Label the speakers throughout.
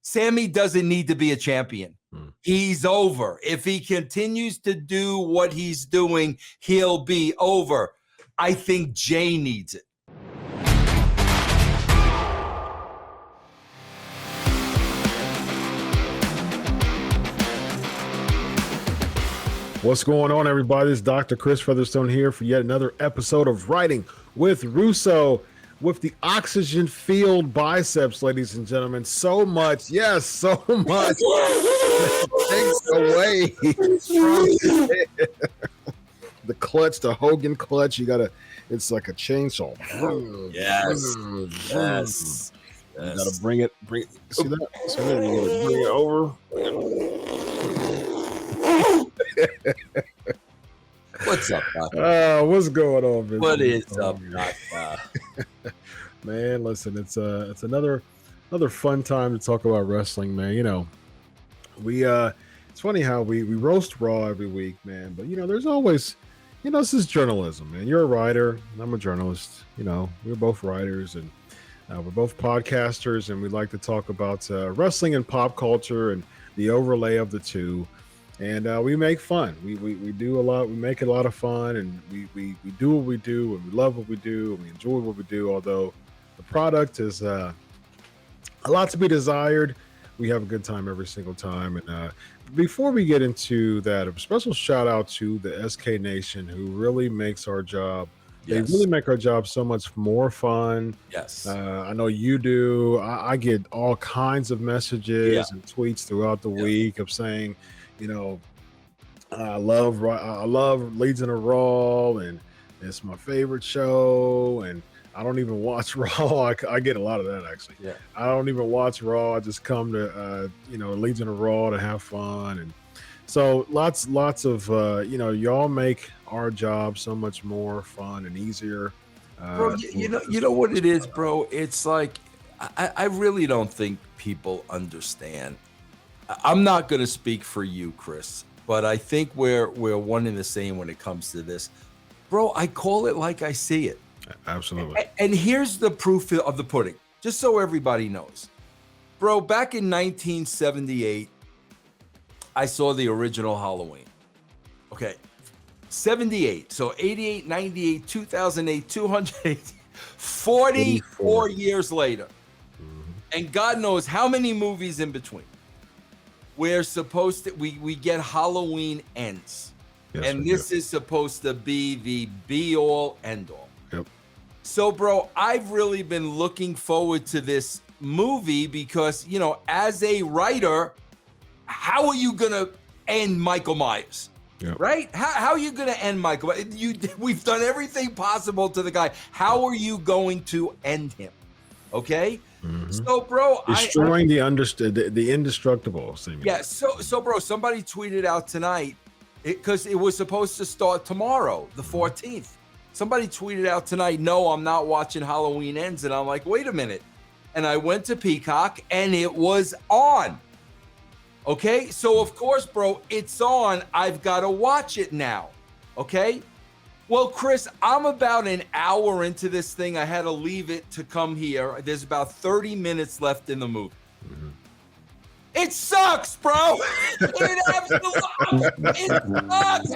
Speaker 1: Sami doesn't need to be a champion. He's over. If he continues to do what he's doing, he'll be over. I think Jay needs it.
Speaker 2: What's going on, everybody? It's Dr. Chris Featherstone here for yet another episode of Writing with Russo, with the oxygen-filled biceps, ladies and gentlemen. So much, yes, so much takes away from the clutch, the Hogan clutch. It's like a chainsaw.
Speaker 1: Yes.
Speaker 2: You gotta bring it, see that? So then you gotta bring it over.
Speaker 1: What's up, Doctor?
Speaker 2: What's going on, man?
Speaker 1: What is up, Doctor?
Speaker 2: Man, listen, it's another fun time to talk about wrestling, man. You know, it's funny how we roast Raw every week, man. But there's always, this is journalism, man. You're a writer, and I'm a journalist. We're both writers, and we're both podcasters, and we like to talk about wrestling and pop culture and the overlay of the two. And we make fun. We do a lot. We make it a lot of fun, and we do what we do, and we love what we do, and we enjoy what we do. Although the product is a lot to be desired, we have a good time every single time. And before we get into that, a special shout out to the SK Nation, who really makes our job. Yes. They really make our job so much more fun.
Speaker 1: Yes.
Speaker 2: I know you do. I get all kinds of messages and tweets throughout the week of saying, I love Legion of Raw, and it's my favorite show, and I don't even watch Raw. I get a lot of that, actually.
Speaker 1: Yeah.
Speaker 2: I don't even watch Raw. I just come to Legion of Raw to have fun, and so lots of y'all make our job so much more fun and easier.
Speaker 1: Bro, you know what it is, bro? It's like I really don't think people understand. I'm not going to speak for you, Chris, but I think we're one and the same when it comes to this. Bro, I call it like I see it.
Speaker 2: Absolutely.
Speaker 1: And here's the proof of the pudding, just so everybody knows. Bro, back in 1978, I saw the original Halloween. Okay, 78. So 88, 98, 2008, 208, 44 years later. Mm-hmm. And God knows how many movies in between. We're supposed to, we get Halloween Ends. Yes, and this is supposed to be the be-all, end-all.
Speaker 2: Yep.
Speaker 1: So, bro, I've really been looking forward to this movie because, as a writer, how are you going to end Michael Myers?
Speaker 2: Yep.
Speaker 1: Right? How are you going to end Michael? We've done everything possible to the guy. How are you going to end him? Okay?
Speaker 2: Mm-hmm.
Speaker 1: So, bro,
Speaker 2: destroying the indestructible.
Speaker 1: Yeah. So, bro, somebody tweeted out tonight because it was supposed to start tomorrow, the 14th. Somebody tweeted out tonight, no, I'm not watching Halloween Ends. And I'm like, wait a minute. And I went to Peacock and it was on. Okay. So, of course, bro, it's on. I've got to watch it now. Okay. Well, Chris, I'm about an hour into this thing. I had to leave it to come here. There's about 30 minutes left in the movie. Mm-hmm. It sucks, bro. It absolutely sucks.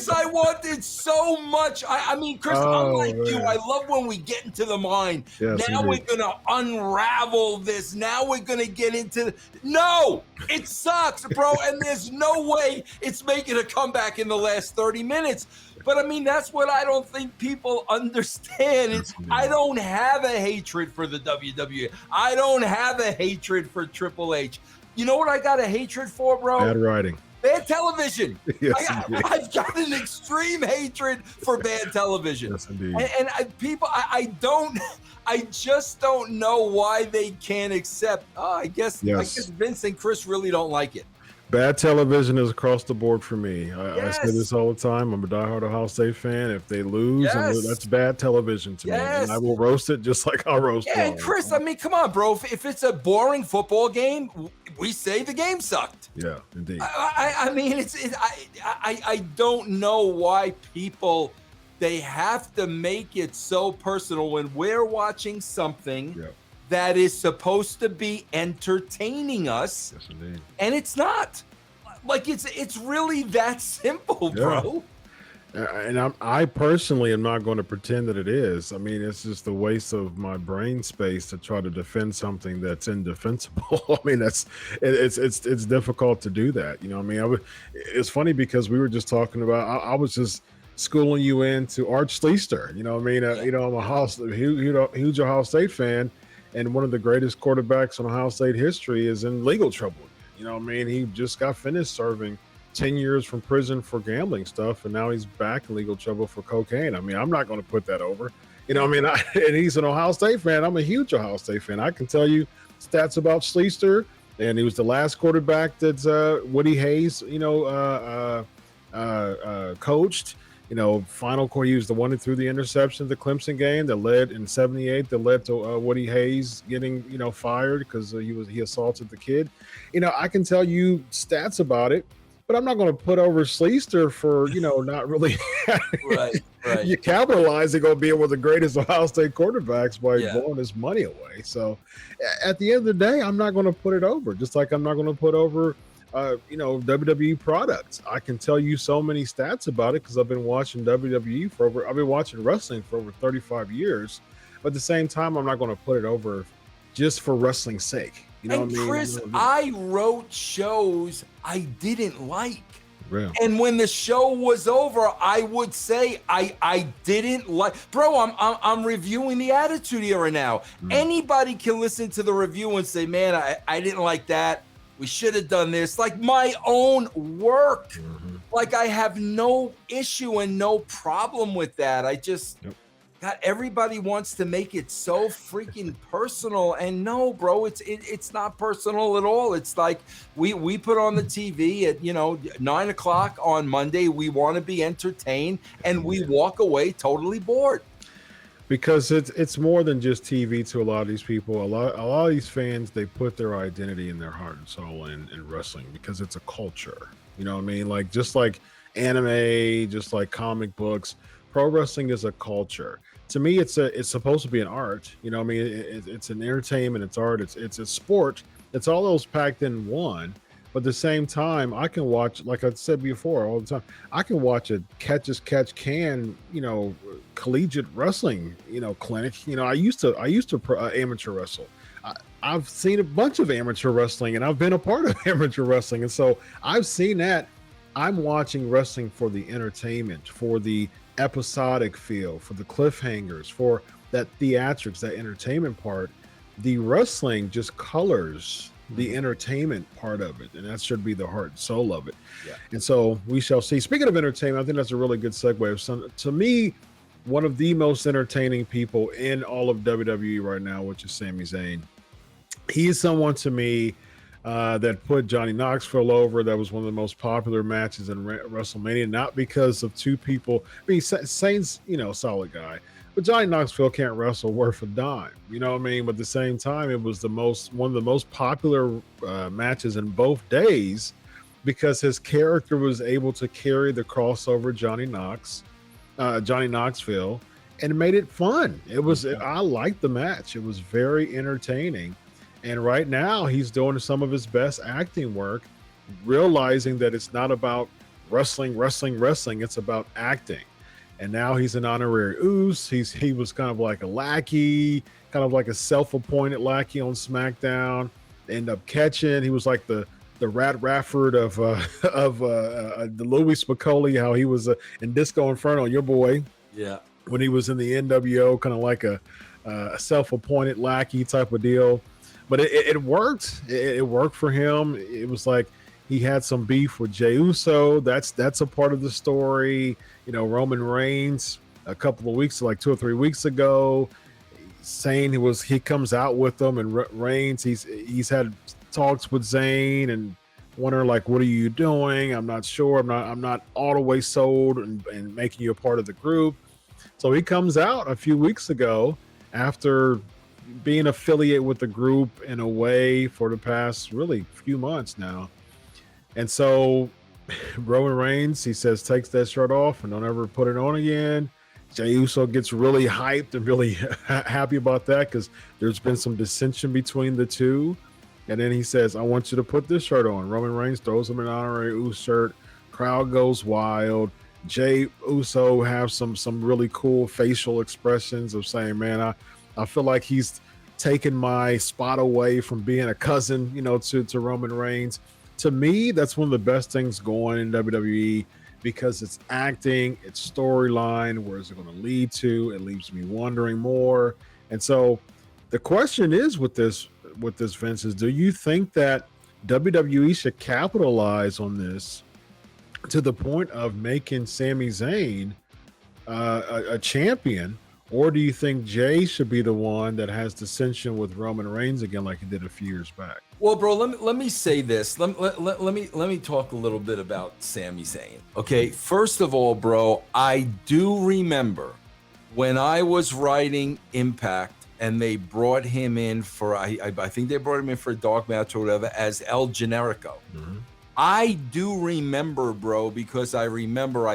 Speaker 1: I wanted so much. I mean, Chris, I'm like you. I love when we get into the mind. Yes, now we're going to unravel this. Now we're going to get into No, it sucks, bro. And there's no way it's making a comeback in the last 30 minutes. But I mean, that's what I don't think people understand. I don't have a hatred for the WWE. I don't have a hatred for Triple H. You know what I got a hatred for, bro?
Speaker 2: Bad writing.
Speaker 1: Bad television.
Speaker 2: Yes,
Speaker 1: I've got an extreme hatred for bad television.
Speaker 2: Yes, indeed.
Speaker 1: And I just don't know why they can't accept. I guess Vince and Chris really don't like it.
Speaker 2: Bad television is across the board for me. I say this all the time. I'm a diehard Ohio State fan. If they lose, that's bad television to me. And I will roast it just like I'll roast it.
Speaker 1: And Chris, I mean, come on, bro. If it's a boring football game, we say the game sucked.
Speaker 2: Yeah, indeed.
Speaker 1: I mean, I don't know why people, they have to make it so personal when we're watching something that is supposed to be entertaining us.
Speaker 2: Yes, indeed.
Speaker 1: And it's not. Like, it's really that simple, bro.
Speaker 2: And I personally am not going to pretend that it is. I mean, it's just a waste of my brain space to try to defend something that's indefensible. I mean, it's difficult to do that. You know, what I mean, it's funny because we were just talking about. I was just schooling you into Art Schlichter. You know, what I mean, you know, I'm a huge Ohio State fan, and one of the greatest quarterbacks in Ohio State history is in legal trouble. You know, what I mean, he just got finished serving 10 years from prison for gambling stuff, and now he's back in legal trouble for cocaine. I mean, I'm not going to put that over. You know, I mean, and he's an Ohio State fan. I'm a huge Ohio State fan. I can tell you stats about Schlichter, and he was the last quarterback that Woody Hayes, you know, coached. You know, final quarter, he was the one that threw the interception at the Clemson game that led in '78, that led to Woody Hayes getting, you know, fired because he assaulted the kid. You know, I can tell you stats about it, but I'm not going to put over Schlichter for, you know, not really
Speaker 1: Right.
Speaker 2: you capitalizing on being one of the greatest Ohio State quarterbacks by blowing his money away. So at the end of the day, I'm not going to put it over, just like I'm not going to put over you know, WWE products. I can tell you so many stats about it because I've been watching WWE I've been watching wrestling for over 35 years. But at the same time, I'm not going to put it over just for wrestling's sake. You know
Speaker 1: and
Speaker 2: what I mean?
Speaker 1: Chris, I wrote shows I didn't like.
Speaker 2: Yeah.
Speaker 1: And when the show was over, I would say I didn't like. Bro, I'm reviewing the Attitude Era now. Anybody can listen to the review and say, man, I didn't like that. We should have done this. Like my own work. Like I have no issue and no problem with that. I just God, everybody wants to make it so freaking personal, and no, bro, it's not personal at all. It's like we put on the TV at 9 o'clock on Monday. We want to be entertained, and we walk away totally bored.
Speaker 2: Because it's more than just TV to a lot of these people. A lot of these fans, they put their identity and their heart and soul in wrestling because it's a culture. You know what I mean? Like just like anime, just like comic books, pro wrestling is a culture. To me, it's supposed to be an art. You know what I mean? It's an entertainment, it's art, it's a sport. It's all those packed in one. But at the same time, I can watch, like I said before, all the time, I can watch a catch as catch can, collegiate wrestling, clinic. I used to amateur wrestle. I've seen a bunch of amateur wrestling, and I've been a part of amateur wrestling. And so I've seen that. I'm watching wrestling for the entertainment, for the episodic feel, for the cliffhangers, for that theatrics, that entertainment part. The wrestling just colors the entertainment part of it, and that should be the heart and soul of it. Yeah. And so we shall see. Speaking of entertainment, I think that's a really good segue. To me, one of the most entertaining people in all of WWE right now, which is Sami Zayn. He is someone to me that put Johnny Knoxville over. That was one of the most popular matches in WrestleMania, not because of two people. I mean, Zayn's, solid guy. But Johnny Knoxville can't wrestle worth a dime, you know what I mean? But at the same time, it was one of the most popular matches in both days because his character was able to carry the crossover Johnny Knoxville, and it made it fun. I liked the match. It was very entertaining. And right now, he's doing some of his best acting work, realizing that it's not about wrestling. It's about acting. And now he's an honorary Oos. He was kind of like a lackey, kind of like a self-appointed lackey on SmackDown. End up catching. He was like the Rat Rafford of the Louis Spicoli, how he was in Disco Inferno, your boy.
Speaker 1: Yeah. When
Speaker 2: he was in the NWO, kind of like a self-appointed lackey type of deal. But it worked. It worked for him. It was like he had some beef with Jey Uso. That's a part of the story. Roman Reigns a couple of weeks, like 2 or 3 weeks ago, saying he comes out with them, and Reigns he's had talks with Zayn and wondering like, what are you doing? I'm not sure. I'm not all the way sold and making you a part of the group. So he comes out a few weeks ago after being affiliated with the group in a way for the past really few months now. And so Roman Reigns, he says, takes that shirt off and don't ever put it on again. Jey Uso gets really hyped and really happy about that because there's been some dissension between the two. And then he says, I want you to put this shirt on. Roman Reigns throws him an honorary Uso shirt. Crowd goes wild. Jey Uso have some really cool facial expressions of saying, man, I feel like he's taken my spot away from being a cousin, to Roman Reigns. To me, that's one of the best things going in WWE because it's acting, it's storyline. Where is it going to lead to? It leaves me wondering more. And so the question is with this, Vince, is do you think that WWE should capitalize on this to the point of making Sami Zayn a champion? Or do you think Jey should be the one that has dissension with Roman Reigns again, like he did a few years back?
Speaker 1: Well, bro, let me say this. Let me talk a little bit about Sami Zayn. Okay, first of all, bro, I do remember when I was writing Impact and they brought him in for I think they brought him in for a dark match or whatever as El Generico. Mm-hmm. I do remember, bro, because I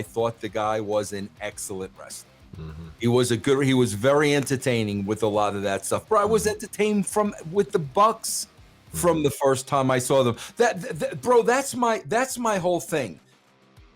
Speaker 1: thought the guy was an excellent wrestler. Mm-hmm. He was very entertaining with a lot of that stuff. Bro, I was entertained with the Bucks from the first time I saw them. Bro, that's my whole thing.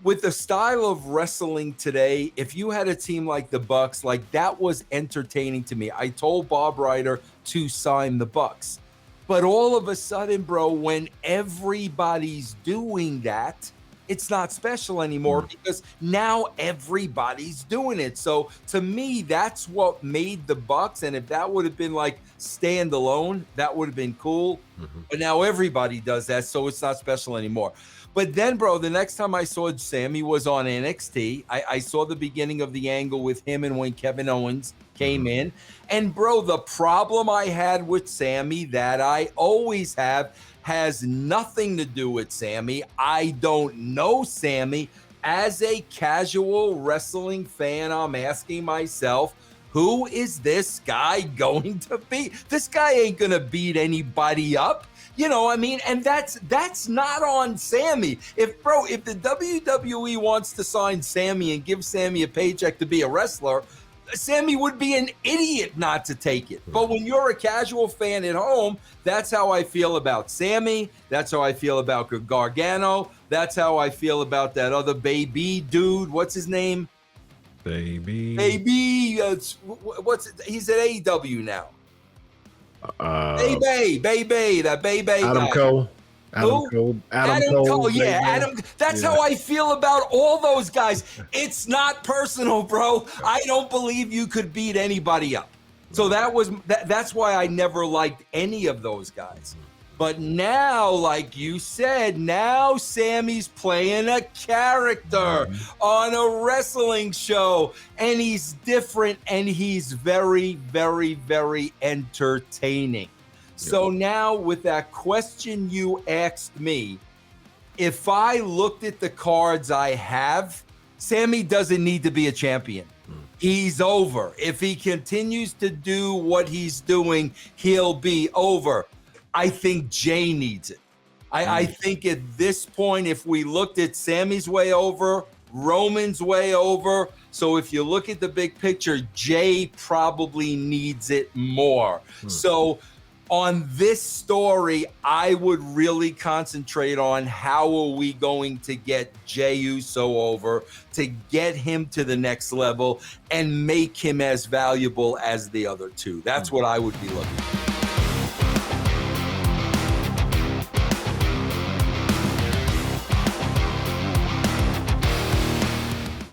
Speaker 1: With the style of wrestling today, if you had a team like the Bucks, like that was entertaining to me. I told Bob Ryder to sign the Bucks. But all of a sudden, bro, when everybody's doing that, it's not special anymore because now everybody's doing it. So to me, that's what made the Bucks. And if that would have been like standalone, that would have been cool. Mm-hmm. But now everybody does that, so it's not special anymore. But then, bro, the next time I saw Sammy was on NXT. I saw the beginning of the angle with him and when Kevin Owens came in. And, bro, the problem I had with Sammy that I always have has nothing to do with Sammy. I don't know Sammy. As a casual wrestling fan, I'm asking myself, who is this guy going to be? This guy ain't going to beat anybody up. And that's not on Sammy. If the WWE wants to sign Sammy and give Sammy a paycheck to be a wrestler, Sammy would be an idiot not to take it. But when you're a casual fan at home, that's how I feel about Sammy. That's how I feel about Gargano. That's how I feel about that other baby dude. What's his name?
Speaker 2: Baby.
Speaker 1: He's at AEW now. Baby, that baby.
Speaker 2: Adam Cole. Adam Cole.
Speaker 1: Yeah, Adam. That's how I feel about all those guys. It's not personal, bro. I don't believe you could beat anybody up. So that's why I never liked any of those guys. But now, like you said, now Sammy's playing a character on a wrestling show, and he's different, and he's very, very, very entertaining. So now with that question you asked me, if I looked at the cards I have, Sammy doesn't need to be a champion. He's over. If he continues to do what he's doing, he'll be over. I think Jey needs it. I think at this point, if we looked at Sammy's way over, Roman's way over. So if you look at the big picture, Jey probably needs it more. So on this story, I would really concentrate on how are we going to get Jey Uso over, to get him to the next level and make him as valuable as the other two. That's what I would be looking for.